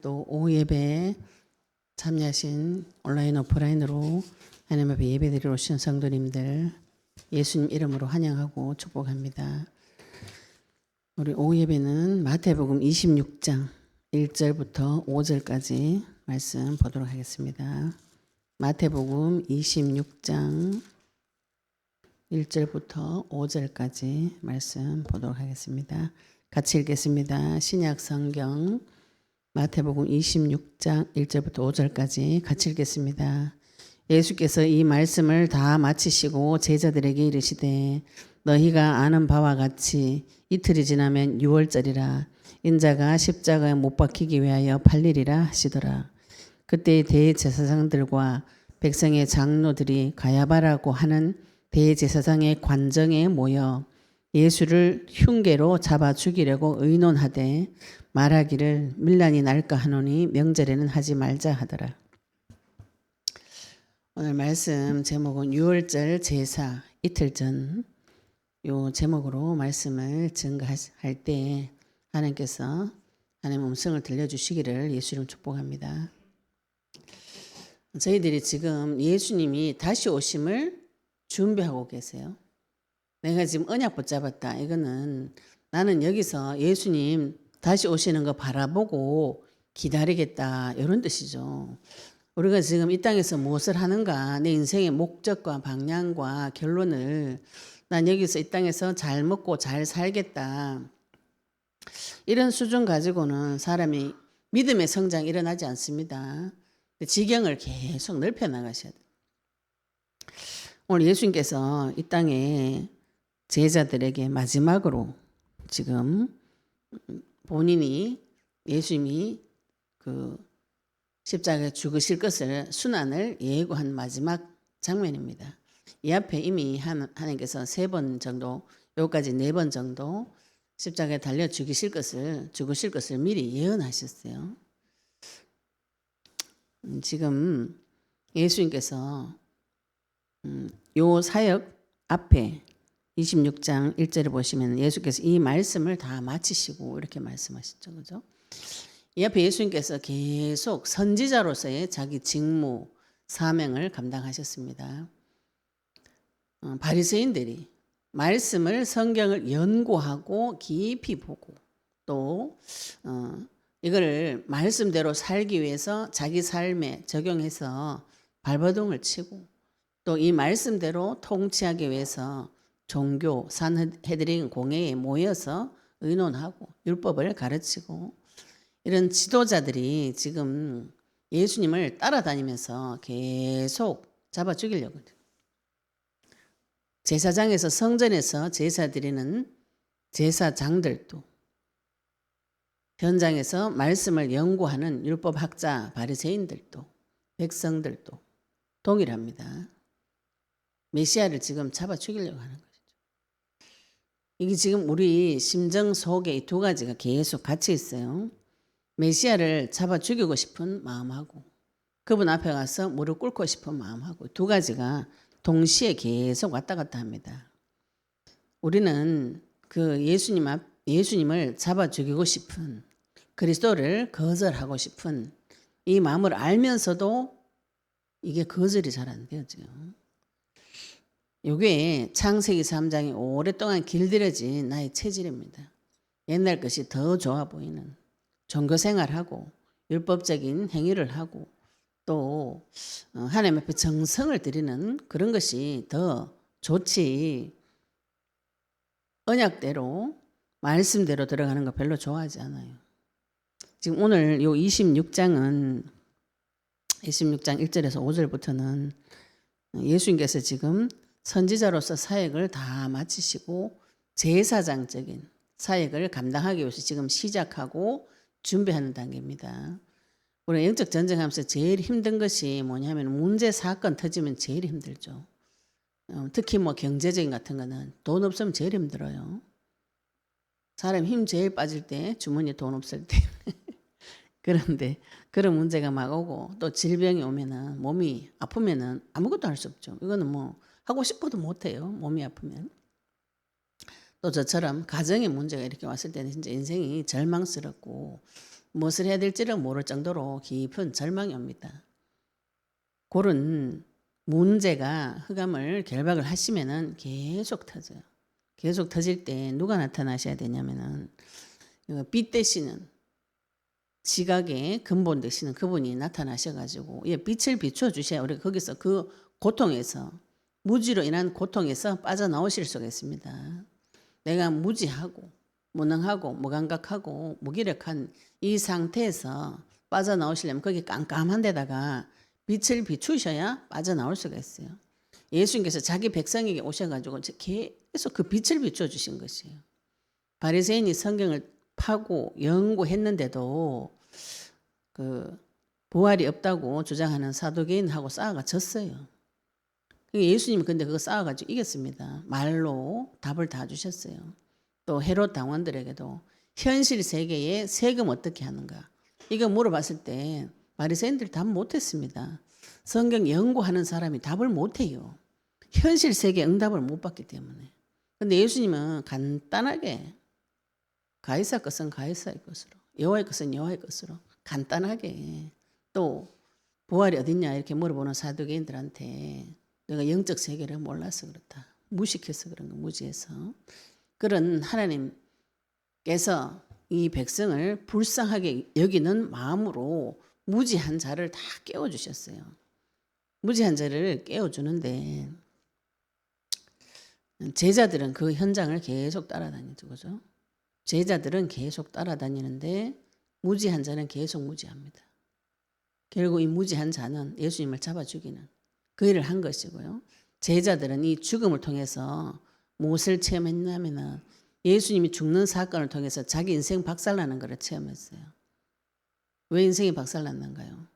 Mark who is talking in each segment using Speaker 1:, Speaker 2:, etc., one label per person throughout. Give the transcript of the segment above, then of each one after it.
Speaker 1: 또 오후 예배에 참여하신 온라인 오프라인으로 하나님 앞에 예배드리러 오신 성도님들 예수님 이름으로 환영하고 축복합니다. 우리 오후 예배는 마태복음 26장 1절부터 5절까지 말씀 보도록 하겠습니다. 마태복음 26장 1절부터 5절까지 말씀 보도록 하겠습니다. 같이 읽겠습니다. 신약 성경 마태복음 26장 1절부터 5절까지 같이 읽겠습니다. 예수께서 이 말씀을 다 마치시고 제자들에게 이르시되 너희가 아는 바와 같이 이틀이 지나면 유월절이라 인자가 십자가에 못 박히기 위하여 팔리리라 하시더라. 그때 대제사장들과 백성의 장로들이 가야바라고 하는 대제사장의 관정에 모여 예수를 흉계로 잡아 죽이려고 의논하되 말하기를 밀란이 날까 하노니 명절에는 하지 말자 하더라. 오늘 말씀 제목은 유월절 제사 이틀 전 요 제목으로 말씀을 증거할 때 하나님께서 하나님의 음성을 들려주시기를 예수 이름 축복합니다. 저희들이 지금 예수님이 다시 오심을 준비하고 계세요. 내가 지금 언약 붙잡았다. 이거는 나는 여기서 예수님 다시 오시는 거 바라보고 기다리겠다. 이런 뜻이죠. 우리가 지금 이 땅에서 무엇을 하는가, 내 인생의 목적과 방향과 결론을 난 여기서 이 땅에서 잘 먹고 잘 살겠다. 이런 수준 가지고는 사람이 믿음의 성장이 일어나지 않습니다. 지경을 계속 넓혀 나가셔야 돼요. 오늘 예수님께서 이 땅에 제자들에게 마지막으로 지금 본인이 예수님이 그 십자가에 죽으실 것을 순환을 예고한 마지막 장면입니다. 이 앞에 이미 하나님께서 3번 정도, 여기까지 4번 정도 십자가에 달려 죽으실 것을 미리 예언하셨어요. 지금 예수님께서 요 사역 앞에 26장 1절에 보시면 예수께서 이 말씀을 다 마치시고 이렇게 말씀하셨죠. 그죠? 이 앞에 예수님께서 계속 선지자로서의 자기 직무, 사명을 감당하셨습니다. 바리새인들이 말씀을 성경을 연구하고 깊이 보고 또 이거를 말씀대로 살기 위해서 자기 삶에 적용해서 발버둥을 치고 또 이 말씀대로 통치하기 위해서 종교, 산헤드린 공회에 모여서 의논하고 율법을 가르치고 이런 지도자들이 지금 예수님을 따라다니면서 계속 잡아 죽이려고 해요. 제사장에서 성전에서 제사 드리는 제사장들도 현장에서 말씀을 연구하는 율법학자 바리새인들도 백성들도 동일합니다. 메시아를 지금 잡아 죽이려고 하는 것이죠. 이게 지금 우리 심정 속에 이 2가지가 계속 같이 있어요. 메시아를 잡아 죽이고 싶은 마음하고 그분 앞에 가서 무릎 꿇고 싶은 마음하고 2가지가 동시에 계속 왔다 갔다 합니다. 우리는 그 예수님을 잡아 죽이고 싶은 그리스도를 거절하고 싶은 이 마음을 알면서도 이게 거절이 잘 안 되어져요. 이게 창세기 3장이 오랫동안 길들여진 나의 체질입니다. 옛날 것이 더 좋아 보이는 종교생활하고 율법적인 행위를 하고 또 하나님 앞에 정성을 드리는 그런 것이 더 좋지 언약대로 말씀대로 들어가는 거 별로 좋아하지 않아요. 지금 오늘 요 26장 1절에서 5절부터는 예수님께서 지금 선지자로서 사역을 다 마치시고 제사장적인 사역을 감당하기 위해서 지금 시작하고 준비하는 단계입니다. 우리 영적 전쟁하면서 제일 힘든 것이 뭐냐면 문제 사건 터지면 제일 힘들죠. 특히 뭐 경제적인 같은 거는 돈 없으면 제일 힘들어요. 사람 힘 제일 빠질 때 주머니에 돈 없을 때 그런데 그런 문제가 막 오고 또 질병이 오면은 몸이 아프면은 아무것도 할 수 없죠. 이거는 뭐 하고 싶어도 못해요. 몸이 아프면. 또 저처럼 가정의 문제가 이렇게 왔을 때는 진짜 인생이 절망스럽고 무엇을 해야 될지를 모를 정도로 깊은 절망이 옵니다. 그런 문제가 흑암을 결박을 하시면은 계속 터져요. 계속 터질 때 누가 나타나셔야 되냐면은 빛 되시는 지각의 근본 되시는 그분이 나타나셔가지고 빛을 비추어 주셔야 우리가 거기서 그 고통에서 무지로 인한 고통에서 빠져나오실 수가 있습니다. 내가 무지하고 무능하고 무감각하고 무기력한 이 상태에서 빠져나오시려면 거기 깜깜한 데다가 빛을 비추셔야 빠져나올 수가 있어요. 예수님께서 자기 백성에게 오셔가지고 계속 그 빛을 비추어 주신 것이에요. 바리새인이 성경을 파고 연구했는데도 그 부활이 없다고 주장하는 사두개인하고 싸워가 졌어요. 예수님은 근데 그거 싸워가지고 이겼습니다. 말로 답을 다 주셨어요. 또 헤롯 당원들에게도 현실 세계에 세금 어떻게 하는가 이거 물어봤을 때 바리새인들이 답 못했습니다. 성경 연구하는 사람이 답을 못해요. 현실 세계 응답을 못 받기 때문에. 근데 예수님은 간단하게 가이사 것은 가이사의 것으로 여호와의 것은 여호와의 것으로 간단하게 또 부활이 어딨냐 이렇게 물어보는 사두개인들한테 내가 영적 세계를 몰라서 그렇다. 무식해서 그런 거 무지해서. 그런 하나님께서 이 백성을 불쌍하게 여기는 마음으로 무지한 자를 다 깨워주셨어요. 무지한 자를 깨워주는데 제자들은 그 현장을 계속 따라다니죠. 그죠? 제자들은 계속 따라다니는데 무지한 자는 계속 무지합니다. 결국 이 무지한 자는 예수님을 잡아 죽이는 그 일을 한 것이고요. 제자들은 이 죽음을 통해서 무엇을 체험했냐면 예수님이 죽는 사건을 통해서 자기 인생 박살나는 것을 체험했어요. 왜 인생이 박살났는가요?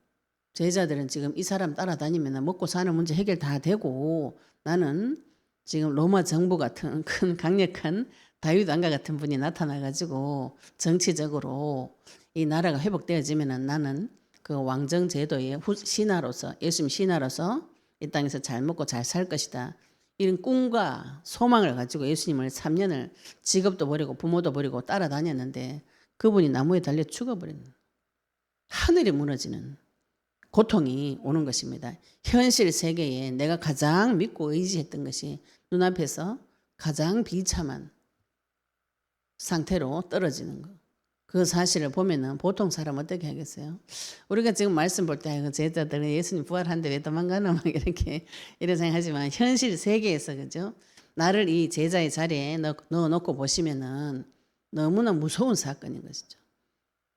Speaker 1: 제자들은 지금 이 사람 따라다니면 먹고 사는 문제 해결 다 되고 나는 지금 로마 정부 같은 큰 강력한 다윗 왕과 같은 분이 나타나가지고 정치적으로 이 나라가 회복되어지면 나는 그 왕정 제도의 신하로서 예수님 신하로서 이 땅에서 잘 먹고 잘 살 것이다. 이런 꿈과 소망을 가지고 예수님을 3년을 직업도 버리고 부모도 버리고 따라다녔는데 그분이 나무에 달려 죽어버리는 하늘이 무너지는 고통이 오는 것입니다. 현실 세계에 내가 가장 믿고 의지했던 것이 눈앞에서 가장 비참한 상태로 떨어지는 것. 그 사실을 보면은 보통 사람 어떻게 하겠어요? 우리가 지금 말씀 볼 때 제자들은 예수님 부활한데 왜 도망가나 막 이렇게 생각하지만 현실 세계에서 그죠? 나를 이 제자의 자리에 넣어놓고 보시면은 너무나 무서운 사건인 것이죠.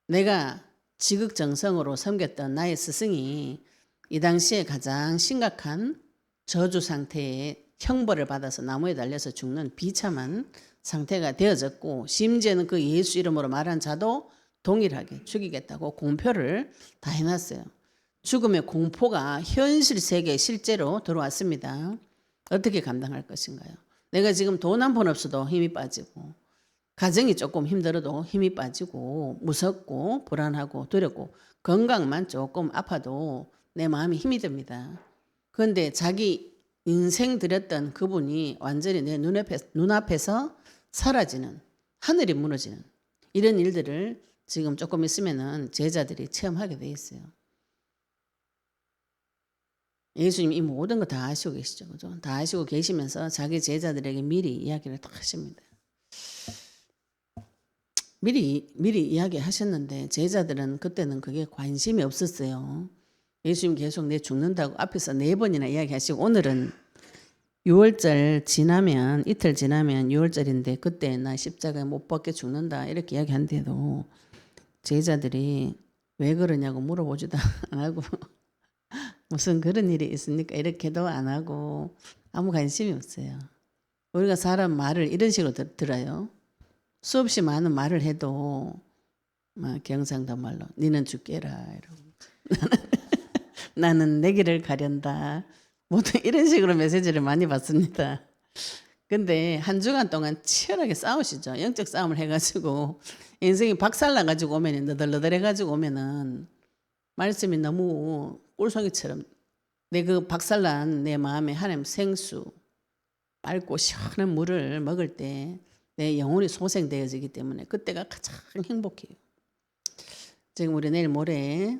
Speaker 1: 내가 지극정성으로 섬겼던 나의 스승이 이 당시에 가장 심각한 저주 상태의 형벌을 받아서 나무에 달려서 죽는 비참한 상태가 되어졌고 심지어는 그 예수 이름으로 말한 자도 동일하게 죽이겠다고 공표를 다 해놨어요. 죽음의 공포가 현실 세계에 실제로 들어왔습니다. 어떻게 감당할 것인가요? 내가 지금 돈 한 푼 없어도 힘이 빠지고 가정이 조금 힘들어도 힘이 빠지고 무섭고 불안하고 두렵고 건강만 조금 아파도 내 마음이 힘이 듭니다. 그런데 자기 인생 들였던 그분이 완전히 내 눈앞에서 사라지는 하늘이 무너지는 이런 일들을 지금 조금 있으면은 제자들이 체험하게 돼 있어요. 예수님 이 모든 거 다 아시고 계시죠, 그죠? 다 아시고 계시면서 자기 제자들에게 미리 이야기를 딱 하십니다. 미리 이야기하셨는데 제자들은 그때는 그게 관심이 없었어요. 예수님 계속 내 죽는다고 앞에서 4번이나 이야기하시고 오늘은 6월절 지나면 이틀 지나면 6월절인데 그때 나 십자가에 못 박혀 죽는다 이렇게 이야기한데도 제자들이 왜 그러냐고 물어보지도 안 하고 무슨 그런 일이 있습니까 이렇게도 안 하고 아무 관심이 없어요. 우리가 사람 말을 이런 식으로 들어요. 수없이 많은 말을 해도 막 경상도 말로 니는 죽게라 이러고 나는 내 길을 가련다. 모두 이런 식으로 메시지를 많이 받습니다. 근데 한 주간 동안 치열하게 싸우시죠. 영적 싸움을 해가지고 인생이 박살나가지고 오면 너덜너덜해가지고 오면은 말씀이 너무 꿀송이처럼 내 그 박살난 내 마음에 하나님 생수 맑고 시원한 물을 먹을 때 내 영혼이 소생되어지기 때문에 그때가 가장 행복해요. 지금 우리 내일 모레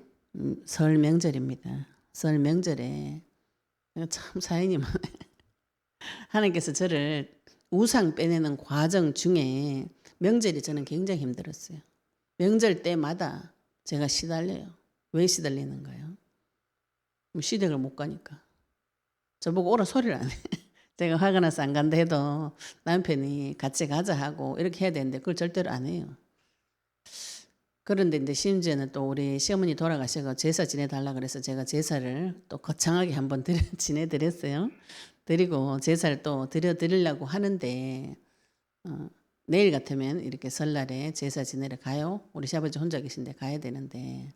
Speaker 1: 설 명절입니다. 설 명절에 참 사연이 많아요. 하나님께서 저를 우상 빼내는 과정 중에 명절이 저는 굉장히 힘들었어요. 명절 때마다 제가 시달려요. 왜 시달리는가요? 시댁을 못 가니까. 저보고 오라 소리를 안 해. 제가 화가 나서 안 간다 해도 남편이 같이 가자 하고 이렇게 해야 되는데 그걸 절대로 안 해요. 그런데 이제 심지어는 또 우리 시어머니 돌아가셔서 제사 지내달라 그래서 제가 제사를 또 거창하게 한번 지내드렸어요. 드리고 제사를 또 드리려고 하는데 내일 같으면 이렇게 설날에 제사 지내러 가요. 우리 시아버지 혼자 계신데 가야 되는데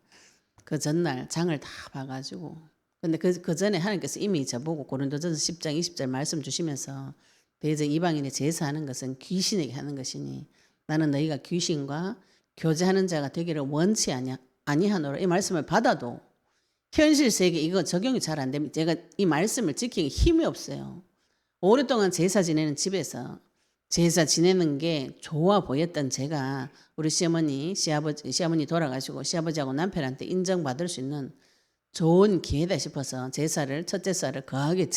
Speaker 1: 그 전날 장을 다 봐가지고 근데 그 전에 하나님께서 이미 저보고 고린도전서 10장 20절 말씀 주시면서 대저 이방인의 제사하는 것은 귀신에게 하는 것이니 나는 너희가 귀신과 교제하는 자가 되기를 원치 아니하노라. 이 말씀을 받아도 현실 세계 이거 적용이 잘 안 됩니다. 제가 이 말씀을 지키기 힘이 없어요. 오랫동안 제사 지내는 집에서 제사 지내는 게 좋아 보였던 제가 우리 시어머니 돌아가시고 시아버지하고 남편한테 인정받을 수 있는 좋은 기회다 싶어서 제사를 첫째 쌀을 거하게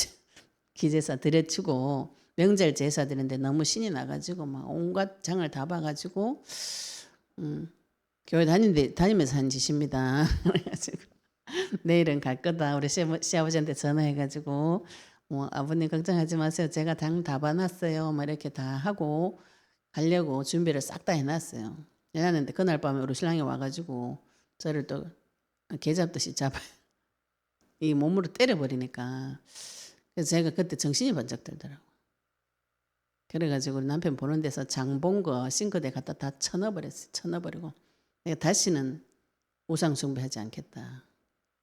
Speaker 1: 기제사 드려치고 명절 제사 드리는데 너무 신이 나가지고 막 온갖 장을 다 봐가지고 교회 다니면서 한 짓입니다. 그래가지고 내일은 갈 거다. 우리 시아버지한테 전화해가지고 뭐 아버님 걱정하지 마세요. 제가 장 다 봐놨어요. 막 이렇게 다 하고 가려고 준비를 싹 다 해놨어요. 해놨는데 그날 밤에 우리 신랑이 와가지고 저를 또 개잡듯이 잡아요. 이 몸으로 때려버리니까 그래서 제가 그때 정신이 번쩍 들더라고요. 그래가지고 우리 남편 보는 데서 장 본 거 싱크대에 갖다 다 쳐넣어버렸어요. 쳐넣어버리고 내가 다시는 우상 숭배하지 않겠다.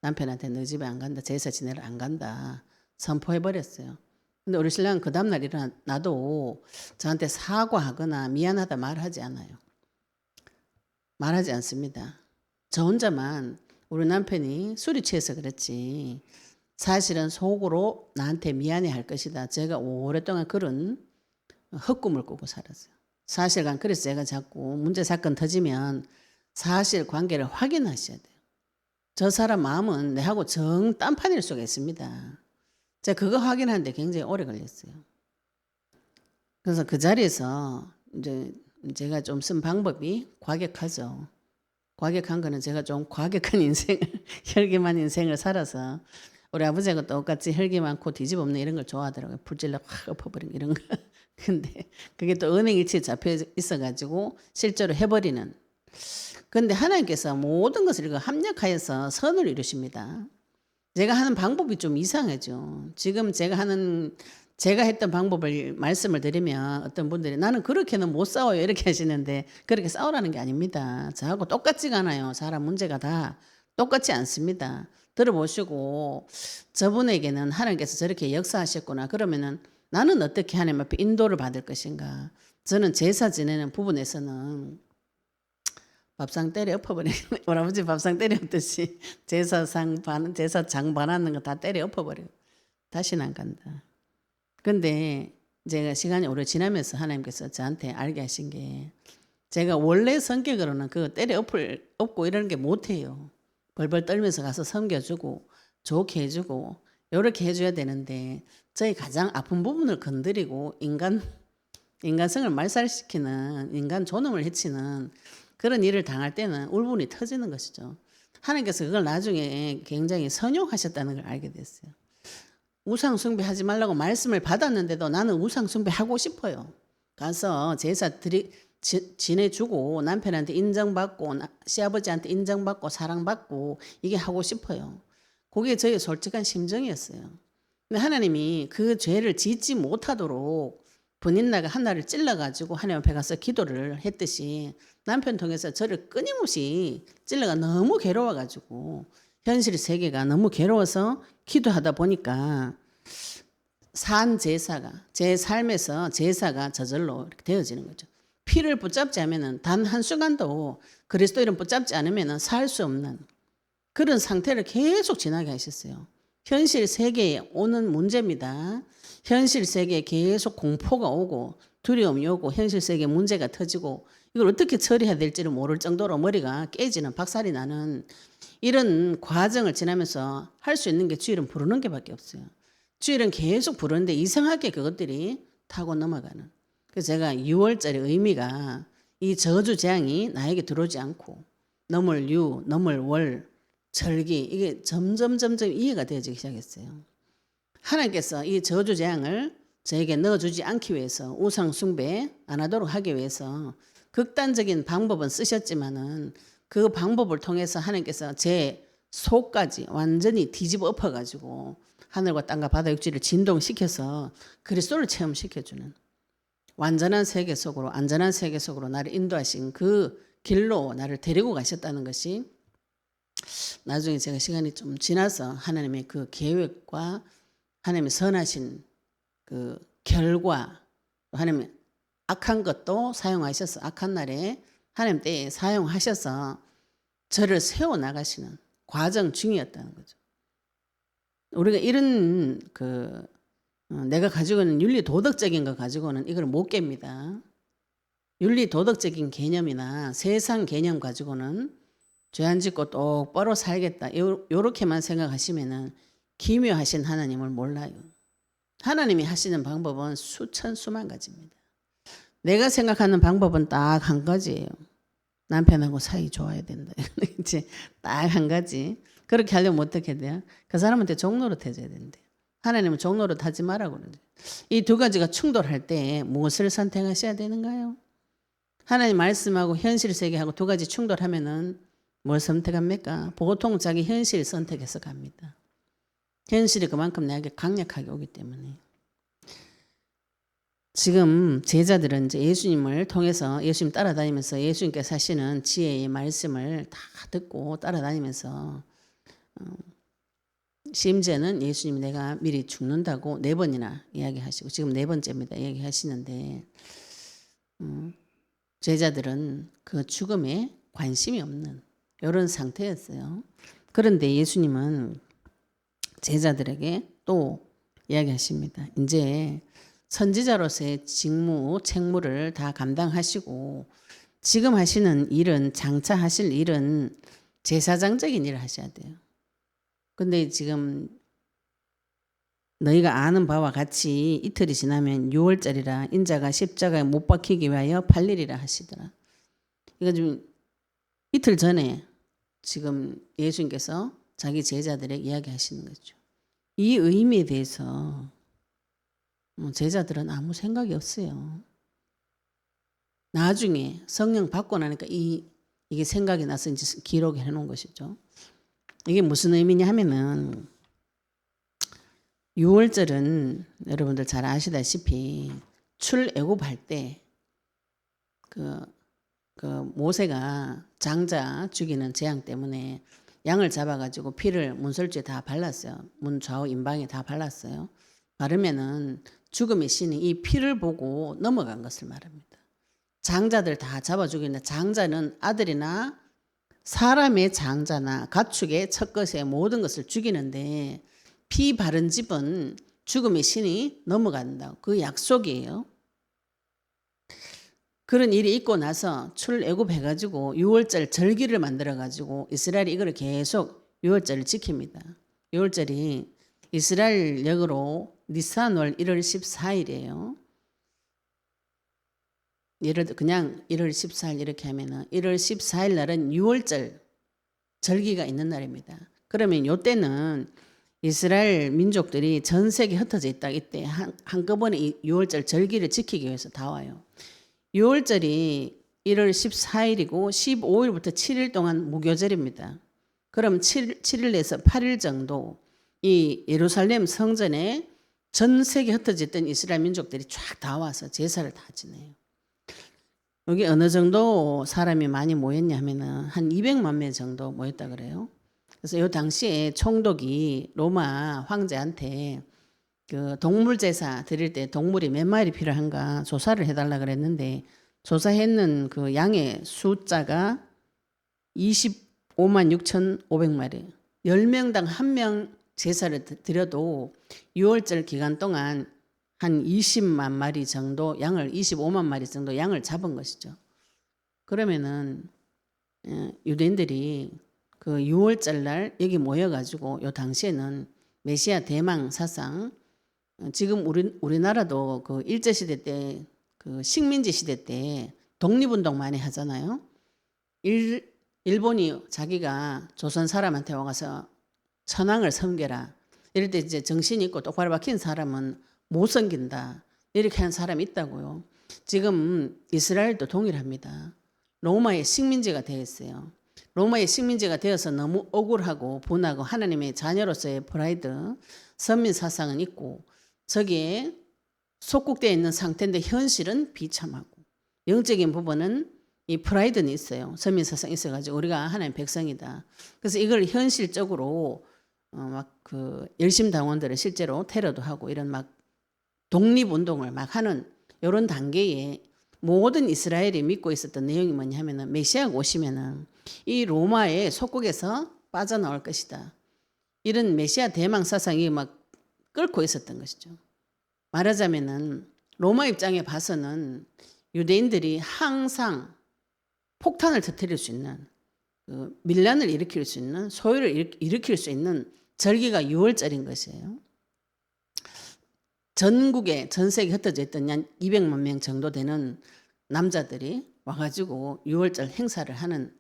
Speaker 1: 남편한테 너 집에 안 간다. 제사 지내러 안 간다. 선포해버렸어요. 근데 우리 신랑은 그 다음날 일어나도 저한테 사과하거나 미안하다 말하지 않아요. 말하지 않습니다. 저 혼자만 우리 남편이 술이 취해서 그렇지 사실은 속으로 나한테 미안해 할 것이다. 제가 오랫동안 그런 헛꿈을 꾸고 살았어요. 사실간 그래서 제가 자꾸 문제 사건 터지면 사실 관계를 확인하셔야 돼요. 저 사람 마음은 내하고 정 딴판일 수가 있습니다. 제가 그거 확인하는데 굉장히 오래 걸렸어요. 그래서 그 자리에서 이제 제가 좀 쓴 방법이 과격하죠. 과격한 거는 제가 좀 과격한 인생을 혈기만 인생을 살아서 우리 아버지하고 똑같이 혈기 많고 뒤집 없는 이런 걸 좋아하더라고요. 불질러 확 엎어버리는 이런 거. 근데 그게 또 은행일치에 잡혀 있어가지고 실제로 해버리는. 근데 하나님께서 모든 것을 이거 합력하여서 선을 이루십니다. 제가 하는 방법이 좀 이상하죠. 지금 제가 했던 방법을 말씀을 드리면 어떤 분들이 나는 그렇게는 못 싸워요 이렇게 하시는데 그렇게 싸우라는 게 아닙니다. 저하고 똑같지가 않아요. 사람 문제가 다 똑같지 않습니다. 들어보시고 저분에게는 하나님께서 저렇게 역사하셨구나. 그러면은 나는 어떻게 하나님 앞에 인도를 받을 것인가. 저는 제사 지내는 부분에서는 밥상 때려 엎어버리는 우리 아버지 밥상 때려 엎듯이 제사장 반하는 거 다 때려 엎어버려요. 다시는 안 간다. 근데 제가 시간이 오래 지나면서 하나님께서 저한테 알게 하신 게 제가 원래 성격으로는 그 때려 엎고 이러는 게 못해요. 벌벌 떨면서 가서 섬겨주고 좋게 해주고 이렇게 해줘야 되는데 저희 가장 아픈 부분을 건드리고 인간성을 말살시키는 인간 존엄을 해치는 그런 일을 당할 때는 울분이 터지는 것이죠. 하나님께서 그걸 나중에 굉장히 선용하셨다는 걸 알게 됐어요. 우상 숭배하지 말라고 말씀을 받았는데도 나는 우상 숭배하고 싶어요. 가서 제사 지내주고 남편한테 인정받고 시아버지한테 인정받고 사랑받고 이게 하고 싶어요. 그게 저의 솔직한 심정이었어요. 근데 하나님이 그 죄를 짓지 못하도록 분인나가 하나를 찔러가지고 하나님 앞에 가서 기도를 했듯이 남편 통해서 저를 끊임없이 찔러가 너무 괴로워가지고 현실 세계가 너무 괴로워서 기도하다 보니까 산 제사가 제 삶에서 제사가 저절로 이렇게 되어지는 거죠. 피를 붙잡지 않으면 단 한순간도 그리스도인을 붙잡지 않으면 살 수 없는 그런 상태를 계속 지나게 하셨어요. 현실 세계에 오는 문제입니다. 현실 세계에 계속 공포가 오고 두려움이 오고 현실 세계에 문제가 터지고 이걸 어떻게 처리해야 될지를 모를 정도로 머리가 깨지는 박살이 나는 이런 과정을 지나면서 할 수 있는 게 주일은 부르는 게밖에 없어요. 주일은 계속 부르는데 이상하게 그것들이 타고 넘어가는. 그래서 제가 6월절의 의미가 이 저주 재앙이 나에게 들어오지 않고 넘을 유, 넘을 월, 절기 이게 점점 이해가 되어지기 시작했어요. 하나님께서 이 저주 재앙을 저에게 넣어주지 않기 위해서 우상 숭배 안 하도록 하기 위해서 극단적인 방법은 쓰셨지만은 그 방법을 통해서 하나님께서 제 속까지 완전히 뒤집어 엎어가지고 하늘과 땅과 바다 육지를 진동시켜서 그리스도를 체험시켜주는 완전한 세계 속으로 안전한 세계 속으로 나를 인도하신 그 길로 나를 데리고 가셨다는 것이 나중에 제가 시간이 좀 지나서 하나님의 그 계획과 하나님의 선하신 그 결과 하나님의 악한 것도 사용하셔서 악한 날에 하나님 때에 사용하셔서 저를 세워나가시는 과정 중이었다는 거죠. 우리가 이런 내가 가지고 있는 윤리 도덕적인 거 가지고는 이걸 못 깹니다. 윤리 도덕적인 개념이나 세상 개념 가지고는 죄 안 짓고 똑바로 살겠다. 요렇게만 생각하시면은 기묘하신 하나님을 몰라요. 하나님이 하시는 방법은 수천 수만 가지입니다. 내가 생각하는 방법은 딱 한 가지예요. 남편하고 사이 좋아야 된다. 이제 딱 한 가지. 그렇게 하려면 어떻게 돼요? 그 사람한테 종노릇 해줘야 된대요. 하나님은 종노릇 하지 말라고 그러죠. 이 두 가지가 충돌할 때 무엇을 선택하셔야 되는가요? 하나님 말씀하고 현실 세계하고 두 가지 충돌하면은 뭘 선택합니까? 보통 자기 현실 선택해서 갑니다. 현실이 그만큼 나에게 강력하게 오기 때문에. 지금 제자들은 이제 예수님을 통해서 예수님 따라다니면서 예수님께서 하시는 지혜의 말씀을 다 듣고 따라다니면서 심지어는 예수님이 내가 미리 죽는다고 4번이나 이야기하시고 지금 4번째입니다. 이야기하시는데 제자들은 그 죽음에 관심이 없는 이런 상태였어요. 그런데 예수님은 제자들에게 또 이야기하십니다. 이제 선지자로서의 직무, 책무를 다 감당하시고 지금 하시는 일은 장차 하실 일은 제사장적인 일을 하셔야 돼요. 근데 지금 너희가 아는 바와 같이 이틀이 지나면 6월절이라 인자가 십자가에 못 박히기 위하여 팔리리라 하시더라. 이거 좀 이틀 전에 지금 예수님께서 자기 제자들에게 이야기하시는 거죠. 이 의미에 대해서 제자들은 아무 생각이 없어요. 나중에 성령 받고 나니까 이게 생각이 나서 이제 기록을 해놓은 것이죠. 이게 무슨 의미냐 하면은 6월절은 여러분들 잘 아시다시피 출애굽할 때 모세가 장자 죽이는 재앙 때문에 양을 잡아가지고 피를 문설주에 다 발랐어요. 문 좌우 임방에 다 발랐어요. 바르면은 죽음의 신이 이 피를 보고 넘어간 것을 말합니다. 장자들 다 잡아 죽이는데 장자는 아들이나 사람의 장자나 가축의 첫것의 모든 것을 죽이는데 피 바른 집은 죽음의 신이 넘어간다. 그 약속이에요. 그런 일이 있고 나서 출애굽 해가지고 6월절 절기를 만들어가지고 이스라엘이 이걸 계속 6월절을 지킵니다. 6월절이 이스라엘 역으로 니산월 1월 14일이에요. 예를 들어 그냥 1월 14일 이렇게 하면은 1월 14일 날은 6월절 절기가 있는 날입니다. 그러면 이때는 이스라엘 민족들이 전 세계에 흩어져 있다. 이때 한꺼번에 이 6월절 절기를 지키기 위해서 다 와요. 6월절이 1월 14일이고 15일부터 7일 동안 무교절입니다. 그럼 7일에서 8일 정도 이 예루살렘 성전에 전 세계 흩어져 있던 이스라엘 민족들이 쫙 다 와서 제사를 다 지내요. 여기 어느 정도 사람이 많이 모였냐 하면은 한 200만 명 정도 모였다 그래요. 그래서 이 당시에 총독이 로마 황제한테 그 동물 제사 드릴 때 동물이 몇 마리 필요한가 조사를 해달라 그랬는데 조사했는 그 양의 숫자가 25만 6,500마리. 10명당 1명 제사를 드려도 6월절 기간 동안 한 20만 마리 정도 양을 25만 마리 정도 양을 잡은 것이죠. 그러면은 유대인들이 그 6월절 날 여기 모여가지고 요 당시에는 메시아 대망 사상, 지금 우리나라도 그 일제시대 때 그 식민지 시대 때 독립운동 많이 하잖아요. 일본이 자기가 조선 사람한테 와서 천황을 섬겨라. 이럴 때 이제 정신 있고 똑바로 박힌 사람은 못 섬긴다. 이렇게 하는 사람이 있다고요. 지금 이스라엘도 동일합니다. 로마의 식민지가 되었어요. 로마의 식민지가 되어서 너무 억울하고 분하고 하나님의 자녀로서의 프라이드, 선민 사상은 있고 저기에 속국되어 있는 상태인데 현실은 비참하고 영적인 부분은 이 프라이드는 있어요. 선민 사상이 있어가지고 우리가 하나님 백성이다. 그래서 이걸 현실적으로 막 그 열심 당원들은 실제로 테러도 하고 이런 막 독립운동을 막 하는 이런 단계에 모든 이스라엘이 믿고 있었던 내용이 뭐냐면은 메시아가 오시면은 이 로마의 속국에서 빠져나올 것이다. 이런 메시아 대망 사상이 막 끓고 있었던 것이죠. 말하자면은 로마 입장에 봐서는 유대인들이 항상 폭탄을 터뜨릴 수 있는 그 밀란을 일으킬 수 있는 소요를 일으킬 수 있는 절기가 6월절인 것이에요. 전국에 전 세계에 흩어져 있던 한 200만 명 정도 되는 남자들이 와가지고 6월절 행사를 하는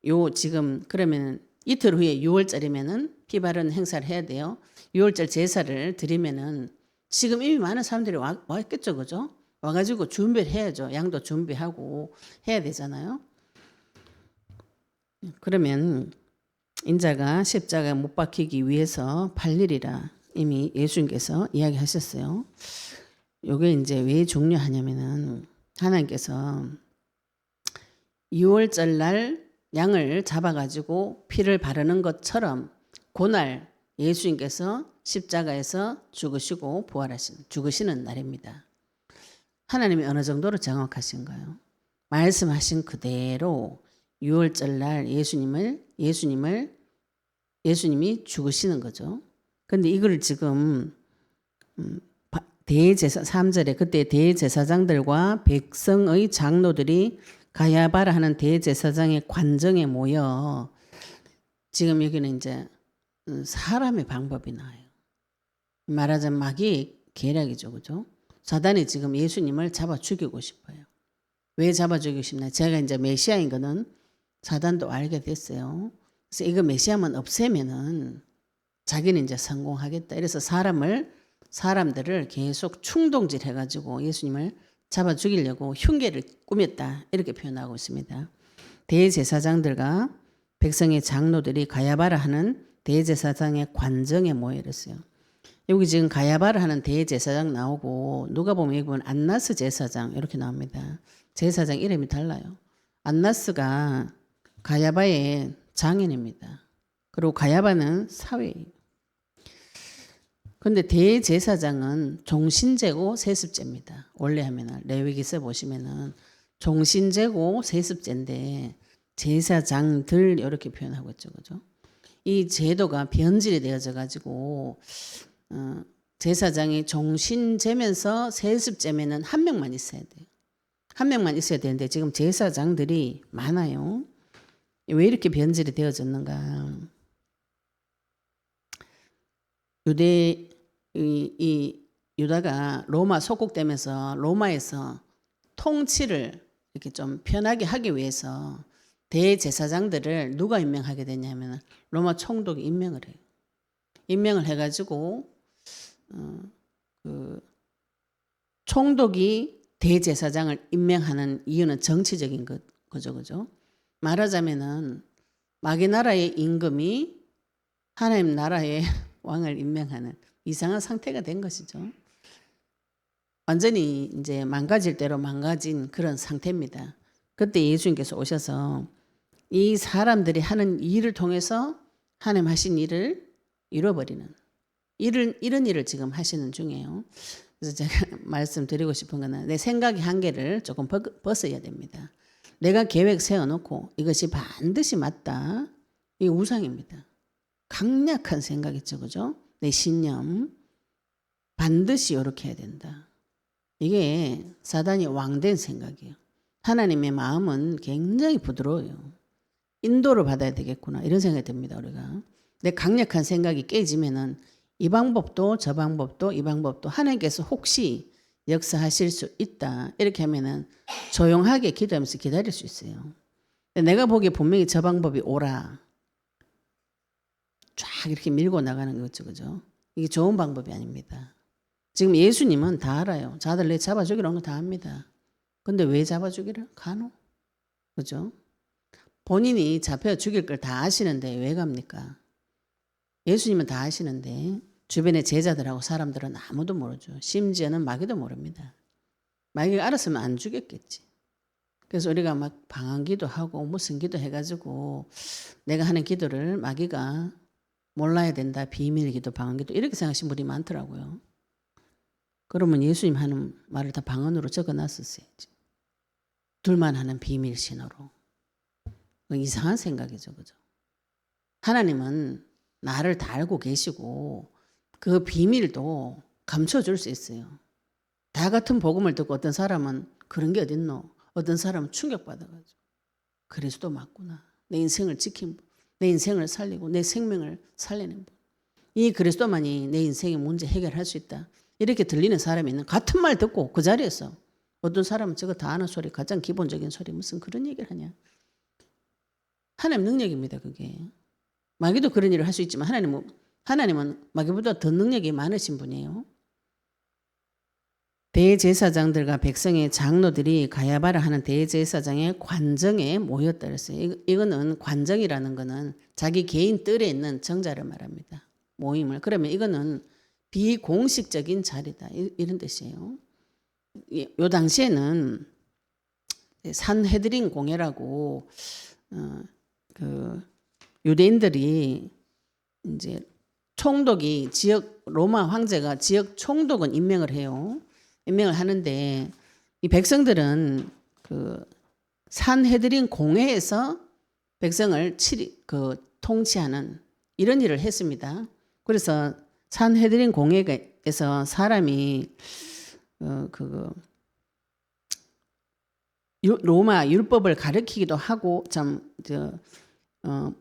Speaker 1: 요 지금 그러면 이틀 후에 6월절이면은 피 바른 행사를 해야 돼요. 6월절 제사를 드리면은 지금 이미 많은 사람들이 와 있겠죠, 그죠? 와가지고 준비를 해야죠. 양도 준비하고 해야 되잖아요. 그러면 인자가 십자가에 못 박히기 위해서 8일이라 이미 예수님께서 이야기하셨어요. 요게 이제 왜 중요하냐면은 하나님께서 6월절 날 양을 잡아가지고 피를 바르는 것처럼 그날 예수님께서 십자가에서 죽으시고 죽으시는 날입니다. 하나님이 어느 정도로 정확하신가요? 말씀하신 그대로 6월절 날 예수님이 죽으시는 거죠. 근데 이걸 지금 대제사 3절에 그때 대제사장들과 백성의 장로들이 가야바라 하는 대제사장의 관정에 모여 지금 여기는 이제 사람의 방법이 나와요. 말하자면 마귀의 계략이죠, 그죠? 사단이 지금 예수님을 잡아 죽이고 싶어요. 왜 잡아 죽이고 싶나? 제가 이제 메시아인 거는 사단도 알게 됐어요. 그래서 이거 메시아만 없애면은 자기는 이제 성공하겠다. 이래서 사람들을 계속 충동질 해가지고 예수님을 잡아 죽이려고 흉계를 꾸몄다. 이렇게 표현하고 있습니다. 대제사장들과 백성의 장로들이 가야바라 하는 대제사장의 관정에 모여있어요. 여기 지금 가야바라 하는 대제사장 나오고 누가 보면 여기 보면 안나스 제사장 이렇게 나옵니다. 제사장 이름이 달라요. 안나스가 가야바의 장인입니다. 그리고 가야바는 사회예요. 근데 대제사장은 종신제고 세습제입니다. 원래 하면은 레위기서 보시면은 종신제고 세습제인데 제사장들 이렇게 표현하고 있죠, 그죠? 이 제도가 변질이 되어져 가지고 제사장이 종신제면서 세습제면은 한 명만 있어야 돼요. 한 명만 있어야 되는데 지금 제사장들이 많아요. 왜 이렇게 변질이 되어졌는가? 유다가 로마 속국되면서 로마에서 통치를 이렇게 좀 편하게 하기 위해서 대제사장들을 누가 임명하게 되냐면 로마 총독이 임명을 해요. 임명을 해가지고 그 총독이 대제사장을 임명하는 이유는 정치적인 거죠, 그죠? 말하자면은 마귀 나라의 임금이 하나님 나라의 왕을 임명하는 이상한 상태가 된 것이죠. 완전히 이제 망가질 대로 망가진 그런 상태입니다. 그때 예수님께서 오셔서 이 사람들이 하는 일을 통해서 하나님 하신 일을 잃어버리는 이런 일을 지금 하시는 중이에요. 그래서 제가 말씀드리고 싶은 거는 내 생각의 한계를 조금 벗어야 됩니다. 내가 계획 세워놓고 이것이 반드시 맞다. 이게 우상입니다. 강력한 생각이죠, 그죠? 내 신념 반드시 이렇게 해야 된다. 이게 사단이 왕된 생각이에요. 하나님의 마음은 굉장히 부드러워요. 인도를 받아야 되겠구나 이런 생각이 듭니다. 우리가 내 강력한 생각이 깨지면은 이 방법도 저 방법도 이 방법도 하나님께서 혹시 역사하실 수 있다 이렇게 하면은 조용하게 기도하면서 기다릴 수 있어요. 내가 보기에 분명히 저 방법이 옳아 쫙 이렇게 밀고 나가는 거죠, 그죠? 이게 좋은 방법이 아닙니다. 지금 예수님은 다 알아요. 자들 내 잡아주기로 한 거 다 압니다. 근데 왜 잡아주기를 가노? 그죠? 본인이 잡혀 죽일 걸 다 아시는데 왜 갑니까? 예수님은 다 아시는데 주변의 제자들하고 사람들은 아무도 모르죠. 심지어는 마귀도 모릅니다. 마귀가 알았으면 안 죽였겠지. 그래서 우리가 막 방언기도 하고 무슨 기도 해가지고 내가 하는 기도를 마귀가 몰라야 된다. 비밀기도 방언기도 이렇게 생각하시는 분이 많더라고요. 그러면 예수님 하는 말을 다 방언으로 적어놨었어야지. 둘만 하는 비밀 신호로. 이상한 생각이죠. 그죠? 하나님은 나를 다 알고 계시고 그 비밀도 감춰줄 수 있어요. 다 같은 복음을 듣고 어떤 사람은 그런 게 어딨노? 어떤 사람은 충격받아가지고 그리스도 맞구나. 내 인생을 지킨 분, 내 인생을 살리고 내 생명을 살리는 분. 이 그리스도만이 내 인생의 문제 해결할 수 있다. 이렇게 들리는 사람이 있는 같은 말 듣고 그 자리에서 어떤 사람은 저거 다 아는 소리 가장 기본적인 소리 무슨 그런 얘기를 하냐. 하나님 능력입니다. 그게. 마귀도 그런 일을 할 수 있지만 하나님은 마귀보다 더 능력이 많으신 분이에요. 대제사장들과 백성의 장로들이 가야바라 하는 대제사장의 관정에 모였다 그랬어요. 이거는 관정이라는 거는 자기 개인 뜰에 있는 정자를 말합니다. 모임을. 그러면 이거는 비공식적인 자리다. 이런 뜻이에요. 요 당시에는 산헤드린 공회라고 그 유대인들이 이제 총독이 지역 로마 황제가 지역 총독은 임명을 해요. 임명을 하는데 이 백성들은 그 산헤드린 공회에서 백성을 통치하는 이런 일을 했습니다. 그래서 산헤드린 공회에서 사람이 로마 율법을 가르치기도 하고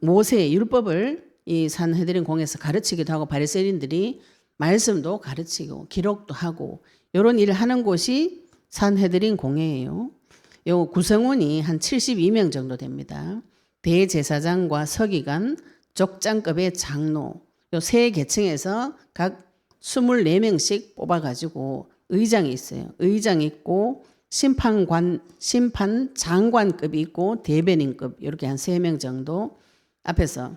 Speaker 1: 모세의 율법을 이 산헤드린 공회에서 가르치기도 하고 바리새인들이 말씀도 가르치고 기록도 하고 이런 일을 하는 곳이 산헤드린 공회예요. 요 구성원이 한 72명 정도 됩니다. 대제사장과 서기관, 족장급의 장로 요 세 계층에서 각 24명씩 뽑아가지고 의장이 있어요. 의장이 있고 심판 장관급이 있고 대변인급 이렇게 한 3명 정도 앞에서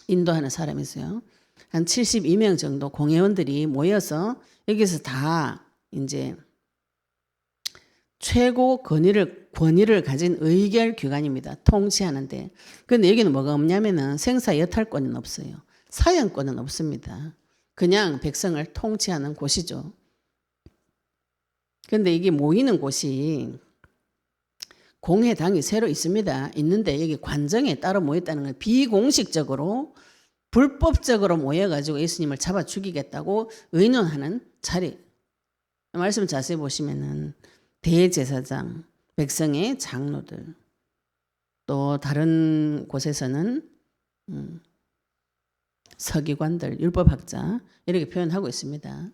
Speaker 1: 인도하는 사람이 있어요. 한 72명 정도 공회원들이 모여서 여기서 다 이제 최고 권위를 가진 의결 기관입니다. 통치하는데. 그런데 여기는 뭐가 없냐면은 생사 여탈권은 없어요. 사형권은 없습니다. 그냥 백성을 통치하는 곳이죠. 그런데 이게 모이는 곳이 공회당이 새로 있습니다. 있는데 여기 관정에 따로 모였다는 건 비공식적으로 불법적으로 모여가지고 예수님을 잡아 죽이겠다고 의논하는 자리. 말씀 자세히 보시면은 대제사장, 백성의 장로들, 또 다른 곳에서는 서기관들, 율법학자 이렇게 표현하고 있습니다.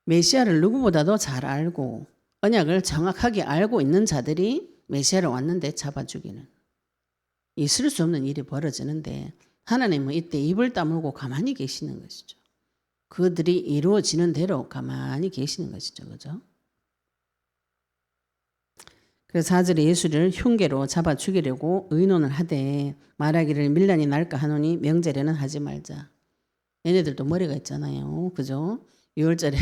Speaker 1: 메시아를 누구보다도 잘 알고 언약을 정확하게 알고 있는 자들이 메시아를 왔는데 잡아 죽이는 있을 수 없는 일이 벌어지는데 하나님은 이때 입을 다물고 가만히 계시는 것이죠. 그들이 이루어지는 대로 가만히 계시는 것이죠. 그죠? 그래서 4절에 예수를 흉계로 잡아 죽이려고 의논을 하되 말하기를 밀란이 날까 하노니 명절에는 하지 말자. 얘네들도 머리가 있잖아요. 그죠? 6월절에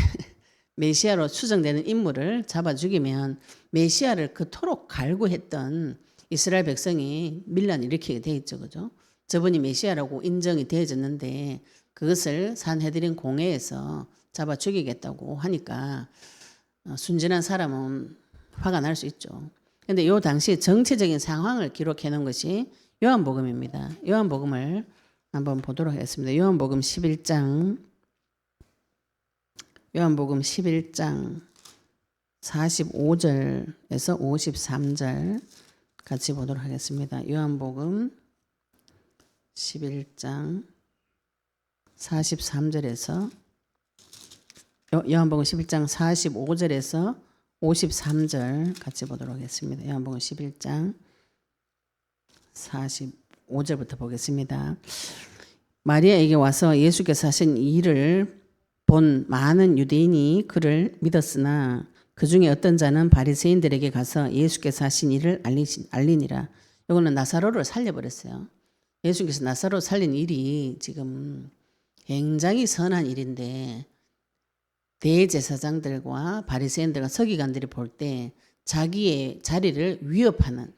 Speaker 1: 메시아로 추정되는 인물을 잡아 죽이면 메시아를 그토록 갈구했던 이스라엘 백성이 밀란을 일으키게 돼 있죠. 그죠? 저분이 메시아라고 인정이 되어졌는데 그것을 산헤드린 공회에서 잡아 죽이겠다고 하니까 순진한 사람은 화가 날 수 있죠. 그런데 이 당시 정치적인 상황을 기록해 놓은 것이 요한복음입니다. 요한복음을 한번 보도록 하겠습니다. 요한복음 11장 45절에서 53절 같이 보도록 하겠습니다. 요한복음 11장 43절에서 요한복음 11장 45절에서 53절 같이 보도록 하겠습니다. 요한복음 11장 45절부터 보겠습니다. 마리아에게 와서 예수께서 하신 일을 본 많은 유대인이 그를 믿었으나 그 중에 어떤 자는 바리새인들에게 가서 예수께서 하신 일을 알리니라. 이거는 나사로를 살려버렸어요. 예수께서 나사로 살린 일이 지금 굉장히 선한 일인데 대제사장들과 바리새인들과 서기관들이 볼 때 자기의 자리를 위협하는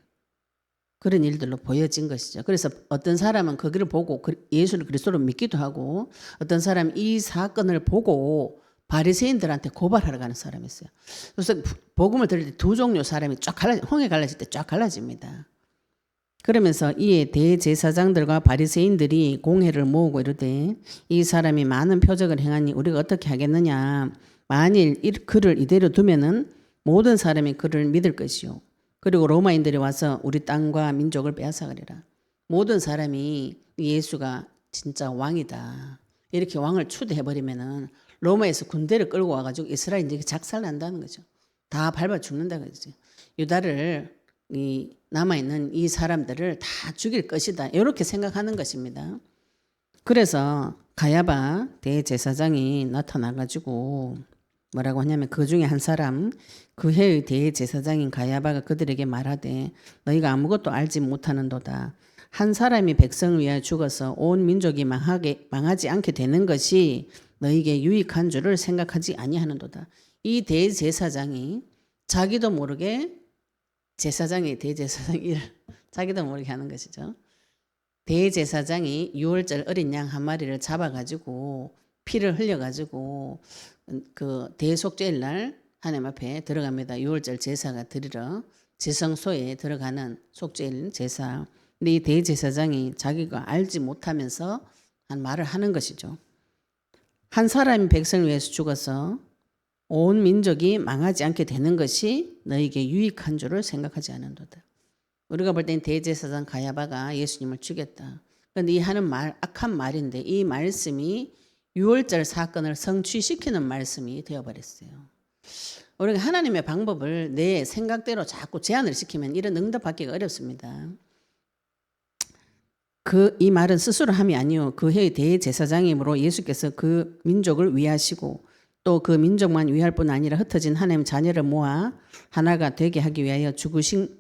Speaker 1: 그런 일들로 보여진 것이죠. 그래서 어떤 사람은 거기를 보고 예수를 그리스도로 믿기도 하고 어떤 사람은 이 사건을 보고 바리새인들한테 고발하러 가는 사람이 있어요. 그래서 복음을 들을 때 두 종류 사람이 홍해 갈라질 때 쫙 갈라집니다. 그러면서 이에 대제사장들과 바리새인들이 공회를 모으고 이르되 이 사람이 많은 표적을 행하니 우리가 어떻게 하겠느냐. 만일 그를 이대로 두면은 모든 사람이 그를 믿을 것이요. 그리고 로마인들이 와서 우리 땅과 민족을 빼앗아가리라. 모든 사람이 예수가 진짜 왕이다. 이렇게 왕을 추대해버리면은 로마에서 군대를 끌고 와가지고 이스라엘이 작살난다는 거죠. 다 밟아 죽는다 그러죠. 유다를 남아있는 이 사람들을 다 죽일 것이다. 이렇게 생각하는 것입니다. 그래서 가야바 대제사장이 나타나가지고 뭐라고 하냐면 그 중에 한 사람 그 해의 대제사장인 가야바가 그들에게 말하되 너희가 아무것도 알지 못하는도다. 한 사람이 백성을 위하여 죽어서 온 민족이 망하지 않게 되는 것이 너희에게 유익한 줄을 생각하지 아니하는도다. 이 대제사장이 자기도 모르게 대제사장이 자기도 모르게 하는 것이죠. 대제사장이 유월절 어린 양 한 마리를 잡아가지고 피를 흘려가지고 그 대속죄일 날 하나님 앞에 들어갑니다. 유월절 제사가 드리러 제성소에 들어가는 속죄일 제사. 근데 이 대제사장이 자기가 알지 못하면서 한 말을 하는 것이죠. 한 사람이 백성을 위해서 죽어서 온 민족이 망하지 않게 되는 것이 너에게 유익한 줄을 생각하지 않는도다. 우리가 볼 때는 대제사장 가야바가 예수님을 죽였다. 그런데 이 하는 말 악한 말인데 이 말씀이 유월절 사건을 성취시키는 말씀이 되어버렸어요. 우리가 하나님의 방법을 내 생각대로 자꾸 제한을 시키면 이런 응답받기가 어렵습니다. 이 말은 스스로 함이 아니요 그 해의 대제사장이므로 예수께서 그 민족을 위하시고 또 그 민족만 위할 뿐 아니라 흩어진 하나님 자녀를 모아 하나가 되게 하기 위하여 죽으실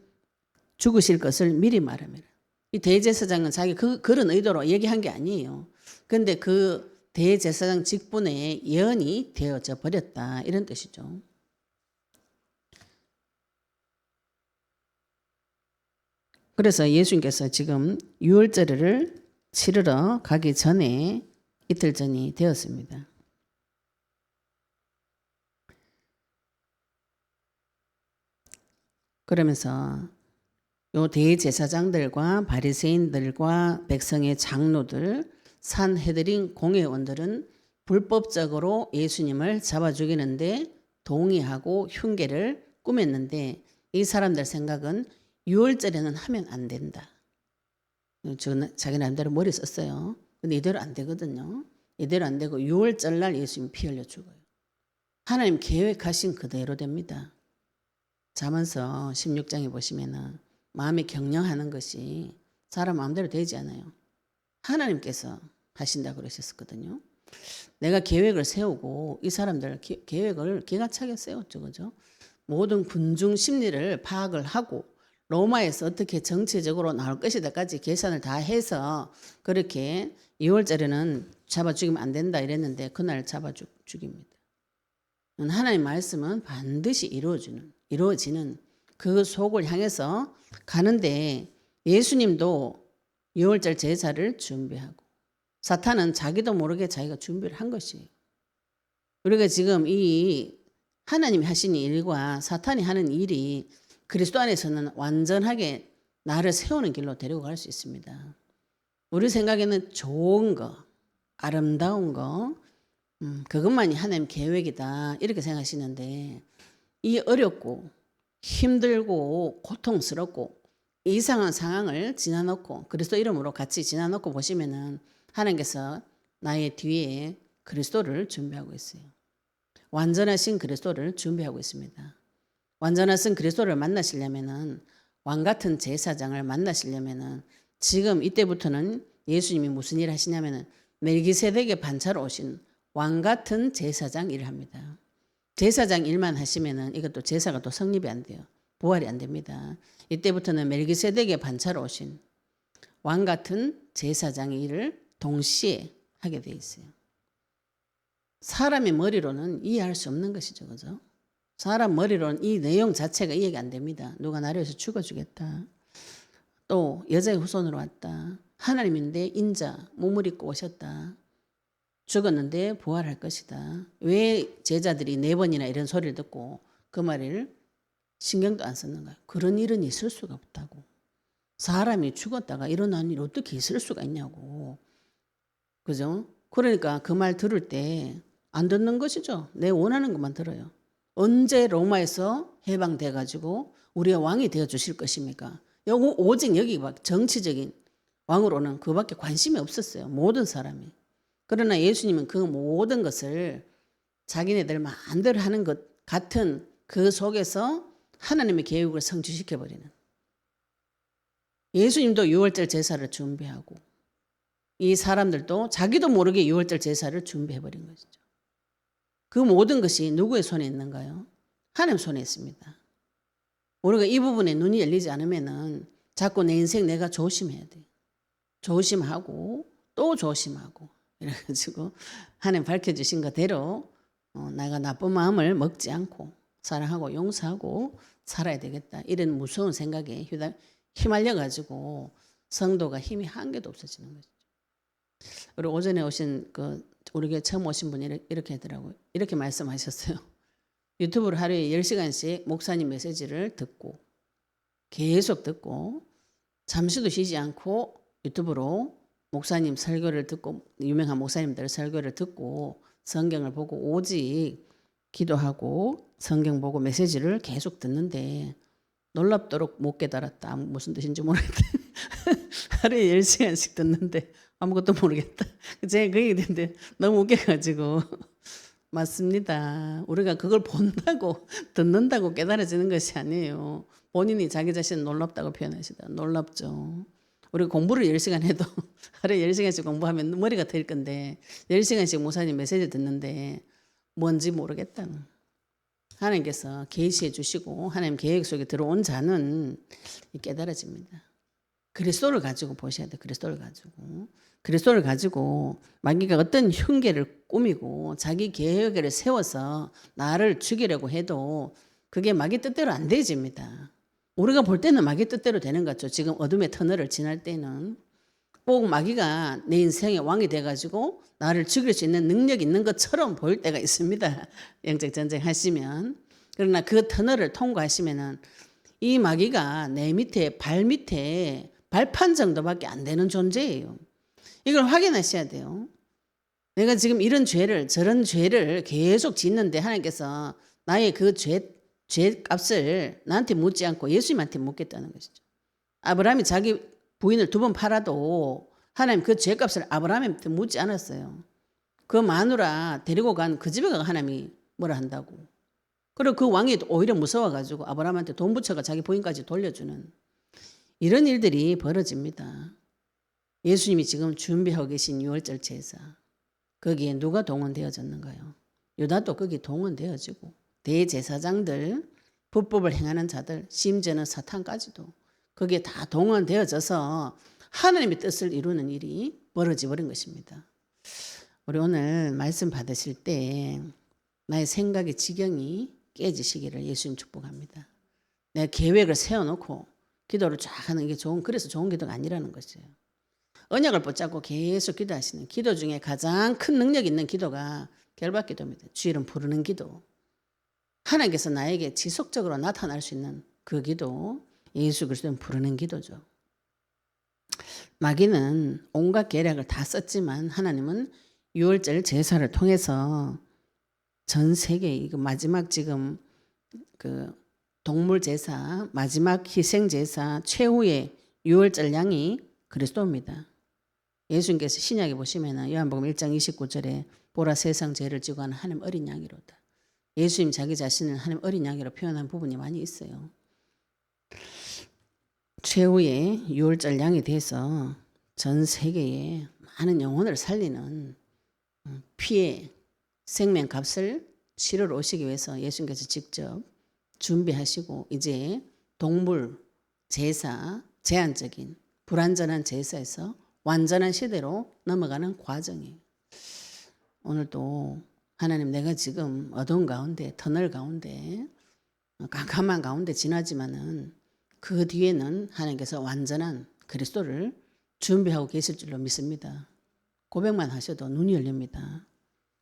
Speaker 1: 것을 미리 말합니다. 이 대제사장은 자기 그런 의도로 얘기한 게 아니에요. 그런데 그 대제사장 직분에 예언이 되어져 버렸다 이런 뜻이죠. 그래서 예수님께서 지금 유월절을 치르러 가기 전에 이틀 전이 되었습니다. 그러면서 요 대제사장들과 바리새인들과 백성의 장로들, 산헤드린 공회원들은 불법적으로 예수님을 잡아 죽이는데 동의하고 흉계를 꾸몄는데 이 사람들 생각은 유월절에는 하면 안 된다. 자기 나름대로 머리 썼어요. 근데 이대로 안 되거든요. 이대로 안 되고 유월절날 예수님 피 흘려 죽어요. 하나님 계획하신 그대로 됩니다. 잠언서 16장에 보시면은 마음이 경영하는 것이 사람 마음대로 되지 않아요. 하나님께서 하신다 그러셨거든요. 내가 계획을 세우고 이 사람들 계획을 기가 차게 세웠죠. 그죠? 모든 군중 심리를 파악을 하고 로마에서 어떻게 정치적으로 나올 것이다까지 계산을 다 해서 그렇게 2월절에는 잡아 죽이면 안 된다 이랬는데 그날 잡아 죽입니다. 하나님의 말씀은 반드시 이루어지는 그 속을 향해서 가는데 예수님도 6월절 제사를 준비하고 사탄은 자기도 모르게 자기가 준비를 한 것이에요. 우리가 지금 이 하나님이 하신 일과 사탄이 하는 일이 그리스도 안에서는 완전하게 나를 세우는 길로 데리고 갈 수 있습니다. 우리 생각에는 좋은 거, 아름다운 거, 그것만이 하나님 계획이다 이렇게 생각하시는데 이 어렵고 힘들고 고통스럽고 이상한 상황을 지나놓고 그리스도 이름으로 같이 지나놓고 보시면은 하나님께서 나의 뒤에 그리스도를 준비하고 있어요. 완전하신 그리스도를 준비하고 있습니다. 완전하신 그리스도를 만나시려면은 왕 같은 제사장을 만나시려면은 지금 이때부터는 예수님이 무슨 일을 하시냐면은 멜기세덱의 반차로 오신 왕 같은 제사장 일을 합니다. 제사장 일만 하시면은 이것도 제사가 또 성립이 안 돼요. 부활이 안 됩니다. 이때부터는 멜기세덱의 반차로 오신 왕 같은 제사장의 일을 동시에 하게 돼 있어요. 사람의 머리로는 이해할 수 없는 것이죠. 그죠? 사람 머리로는 이 내용 자체가 이해가 안 됩니다. 누가 나를 위해서 죽어주겠다. 또 여자의 후손으로 왔다. 하나님인데 인자 몸을 입고 오셨다. 죽었는데 부활할 것이다. 왜 제자들이 4번이나 이런 소리를 듣고 그 말을 신경도 안 썼는가? 그런 일은 있을 수가 없다고. 사람이 죽었다가 일어난 일이 어떻게 있을 수가 있냐고. 그죠? 그러니까 그 말 들을 때 안 듣는 것이죠. 내 원하는 것만 들어요. 언제 로마에서 해방돼 가지고 우리의 왕이 되어 주실 것입니까? 오직 여기 정치적인 왕으로는 그밖에 관심이 없었어요. 모든 사람이. 그러나 예수님은 그 모든 것을 자기네들 마음대로 하는 것 같은 그 속에서 하나님의 계획을 성취시켜버리는. 예수님도 유월절 제사를 준비하고 이 사람들도 자기도 모르게 유월절 제사를 준비해버린 것이죠. 그 모든 것이 누구의 손에 있는가요? 하나님 손에 있습니다. 우리가 이 부분에 눈이 열리지 않으면은 자꾸 내 인생 내가 조심해야 돼. 조심하고 또 조심하고 이래가지고 하나님 밝혀주신 것대로 내가 나쁜 마음을 먹지 않고 사랑하고 용서하고 살아야 되겠다. 이런 무서운 생각에 휘말려가지고 성도가 힘이 한 개도 없어지는 거죠. 우리 오전에 오신 우리 교회 처음 오신 분이 이렇게 하더라고요. 이렇게 말씀하셨어요. 유튜브로 하루에 10시간씩 목사님 메시지를 듣고 계속 듣고 잠시도 쉬지 않고 유튜브로 목사님 설교를 듣고 유명한 목사님들 설교를 듣고 성경을 보고 오직 기도하고 성경 보고 메시지를 계속 듣는데 놀랍도록 못 깨달았다. 무슨 뜻인지 모르겠다. 하루에 10시간씩 듣는데 아무것도 모르겠다. 제가 그 얘기 듣는데 너무 웃겨가지고 맞습니다. 우리가 그걸 본다고 듣는다고 깨달아지는 것이 아니에요. 본인이 자기 자신을 놀랍다고 표현하시다. 놀랍죠. 우리가 공부를 10시간 해도 하루에 10시간씩 공부하면 머리가 트일 건데 10시간씩 목사님 메시지 듣는데 뭔지 모르겠다. 하나님께서 계시해 주시고 하나님 계획 속에 들어온 자는 깨달아집니다. 그리스도를 가지고 보셔야 돼요. 그리스도를 가지고 마귀가 어떤 흉계를 꾸미고 자기 계획을 세워서 나를 죽이려고 해도 그게 마귀 뜻대로 안 되집니다. 우리가 볼 때는 마귀 뜻대로 되는 것 같죠. 지금 어둠의 터널을 지날 때는 꼭 마귀가 내 인생의 왕이 돼가지고 나를 죽일 수 있는 능력이 있는 것처럼 보일 때가 있습니다. 영적 전쟁 하시면. 그러나 그 터널을 통과하시면은 이 마귀가 내 밑에 발 밑에 발판 정도밖에 안 되는 존재예요. 이걸 확인하셔야 돼요. 내가 지금 이런 죄를 저런 죄를 계속 짓는데 하나님께서 나의 그 죄값을 나한테 묻지 않고 예수님한테 묻겠다는 것이죠. 아브라함이 자기 부인을 2번 팔아도 하나님 그 죄값을 아브라함한테 묻지 않았어요. 그 마누라 데리고 간 그 집에 가 하나님이 뭐라 한다고. 그리고 그 왕이 오히려 무서워가지고 아브라함한테 돈 붙여가 자기 부인까지 돌려주는 이런 일들이 벌어집니다. 예수님이 지금 준비하고 계신 유월절 제사 거기에 누가 동원되어졌는가요? 유다도 거기 동원되어지고 대제사장들 불법을 행하는 자들 심지어는 사탄까지도 거기에 다 동원되어져서 하나님의 뜻을 이루는 일이 벌어져 버린 것입니다. 우리 오늘 말씀 받으실 때 나의 생각의 지경이 깨지시기를 예수님 축복합니다. 내가 계획을 세워놓고 기도를 쫙 하는 게 그래서 좋은 기도가 아니라는 것이에요. 언약을 붙잡고 계속 기도하시는 기도 중에 가장 큰 능력 있는 기도가 결박기도입니다. 주의 이름 부르는 기도. 하나님께서 나에게 지속적으로 나타날 수 있는 그 기도, 예수 그리스도는 부르는 기도죠. 마귀는 온갖 계략을 다 썼지만 하나님은 유월절 제사를 통해서 전 세계 이거 마지막 지금 그 동물 제사, 마지막 희생 제사, 최후의 유월절 양이 그리스도입니다. 예수님께서 신약에 보시면은 요한복음 1장 29절에 보라 세상 죄를 지고 하는 하나님 어린 양이로다. 예수님 자기 자신을 하나님 어린 양이로 표현한 부분이 많이 있어요. 최후의 유월절 양이 돼서 전 세계에 많은 영혼을 살리는 피의 생명값을 치르러 오시기 위해서 예수님께서 직접 준비하시고 이제 동물 제사, 제한적인 불완전한 제사에서 완전한 시대로 넘어가는 과정이에요. 오늘도 하나님 내가 지금 어두운 가운데 터널 가운데 깜깜한 가운데 지나지만은 그 뒤에는 하나님께서 완전한 그리스도를 준비하고 계실 줄로 믿습니다. 고백만 하셔도 눈이 열립니다.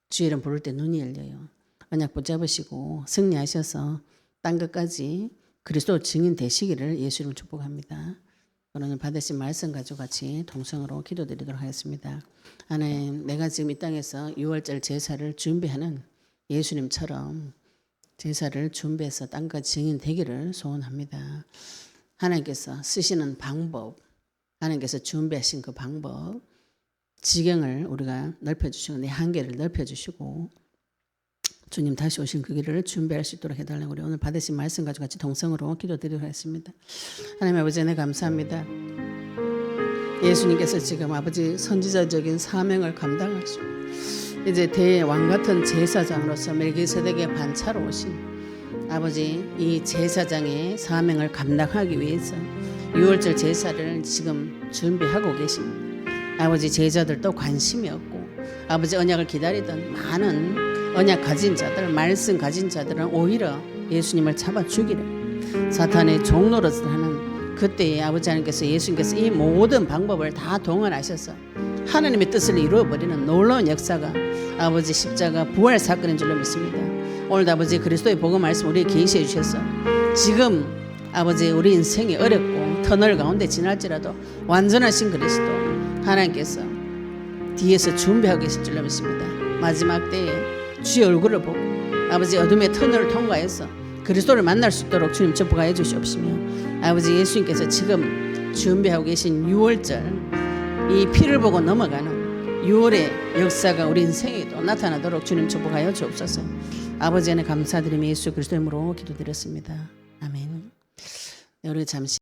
Speaker 1: 주의 이름 부를 때 눈이 열려요. 언약 붙잡으시고 승리하셔서 땅 끝까지 그리스도 증인 되시기를 예수 이름으로 축복합니다. 오늘 받으신 말씀 가지고 같이 동성으로 기도드리도록 하겠습니다. 하나님, 내가 지금 이 땅에서 유월절 제사를 준비하는 예수님처럼 제사를 준비해서 땅까지 증인 되기를 소원합니다. 하나님께서 쓰시는 방법, 하나님께서 준비하신 그 방법, 지경을 우리가 넓혀주시고 내 한계를 넓혀주시고 주님 다시 오신 그 길을 준비할 수 있도록 해달라고 우리 오늘 받으신 말씀 가지고 같이 동성으로 기도드리도록 하겠습니다. 하나님 아버지 네 감사합니다. 예수님께서 지금 아버지 선지자적인 사명을 감당하시고 이제 대왕 같은 제사장으로서 멜기세덱의 반차로 오신 아버지 이 제사장의 사명을 감당하기 위해서 유월절 제사를 지금 준비하고 계십니다. 아버지 제자들도 관심이 없고 아버지 언약을 기다리던 많은 언약 가진 자들, 말씀 가진 자들은 오히려 예수님을 잡아 죽이려 사탄의 종노릇을 하는 그때에 아버지 하나님께서 예수님께서 이 모든 방법을 다 동원하셔서 하나님의 뜻을 이루어버리는 놀라운 역사가 아버지 십자가 부활 사건인 줄로 믿습니다. 오늘도 아버지 그리스도의 복음 말씀 우리에게 계시해 주셔서 지금 아버지 우리 인생이 어렵고 터널 가운데 지날지라도 완전하신 그리스도 하나님께서 뒤에서 준비하고 계실 줄로 믿습니다. 마지막 때에 주의 얼굴을 보고 아버지 어둠의 터널을 통과해서 그리스도를 만날 수 있도록 주님 축복하여 주시옵시며 아버지 예수님께서 지금 준비하고 계신 6월절 이 피를 보고 넘어가는 6월의 역사가 우리 인생에도 나타나도록 주님 축복하여 주옵소서. 아버지 안에 감사드리며 예수 그리스도 이름으로 기도드렸습니다. 아멘. 네, 우리 잠시